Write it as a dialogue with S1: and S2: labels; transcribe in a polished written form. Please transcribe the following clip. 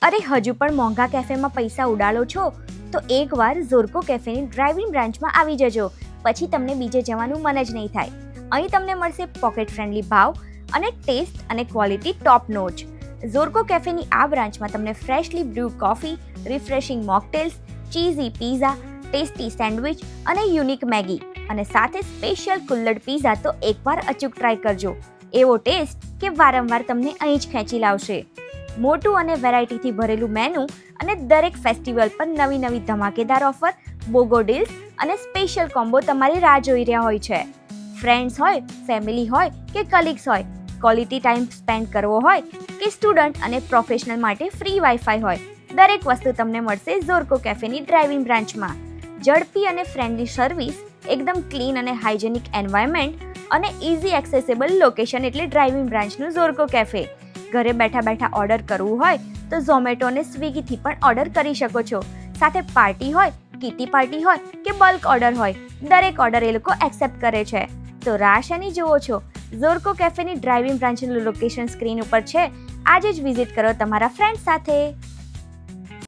S1: અરે હજુ પણ મોંઘા કેફેમાં પૈસા ઉડાડો છો તો એકવાર ઝોર્કો કેફેની ડ્રાઇવિંગ બ્રાન્ચમાં આવી જજો, પછી તમને બીજે જવાનું મન જ નહીં થાય. અહીં તમને મળશે પોકેટ ફ્રેન્ડલી ભાવ અને ટેસ્ટ અને ક્વોલિટી ટોપ નોચ. ઝોર્કો કેફેની આ બ્રાન્ચમાં તમને freshly brew coffee, refreshing mocktails, cheesy pizza, tasty sandwich અને યુનિક મેગી અને સાથે સ્પેશિયલ કુલ્લડ પીઝા તો એકવાર અચૂક ટ્રાય કરજો. એવો ટેસ્ટ કે વારંવાર તમને અહીં જ ખેંચી લાવશે. મોટું અને વેરાયટીથી ભરેલું મેનુ અને દરેક ફેસ્ટિવલ પર નવી નવી ધમાકેદાર ઓફર, બોગો ડીલ્સ અને સ્પેશિયલ કોમ્બો તમારી રાહ જોઈ રહ્યા હોય છે. ફ્રેન્ડ્સ હોય, ફેમિલી હોય કે કલીગ્સ હોય, ક્વોલિટી ટાઈમ સ્પેન્ડ કરવો હોય કે સ્ટુડન્ટ અને પ્રોફેશનલ માટે ફ્રી વાઈફાઈ હોય, દરેક વસ્તુ તમને મળશે ઝોર્કો કેફેની ડ્રાઇવિંગ બ્રાન્ચમાં. ઝડપી અને ફ્રેન્ડલી સર્વિસ, એકદમ ક્લીન અને હાઇજેનિક એન્વાયરમેન્ટ અને ઇઝી એક્સેસેબલ લોકેશન એટલે ડ્રાઇવિંગ બ્રાન્ચનું ઝોર્કો કેફે. ઘરે બેઠા બેઠા ઓર્ડર કરવું હોય તો ઝોમેટો અને સ્વિગીથી પણ ઓર્ડર કરી શકો છો. સાથે પાર્ટી હોય, કિટી પાર્ટી હોય કે બલ્ક ઓર્ડર હોય, દરેક ઓર્ડર એ લોકો એક્સેપ્ટ કરે છે. તો રાહ શેની જુઓ છો? ઝોર્કો કેફેની ડ્રાઇવિંગ બ્રાન્ચનું લોકેશન સ્ક્રીન ઉપર છે. આજે જ વિઝિટ કરો તમારા ફ્રેન્ડ સાથે.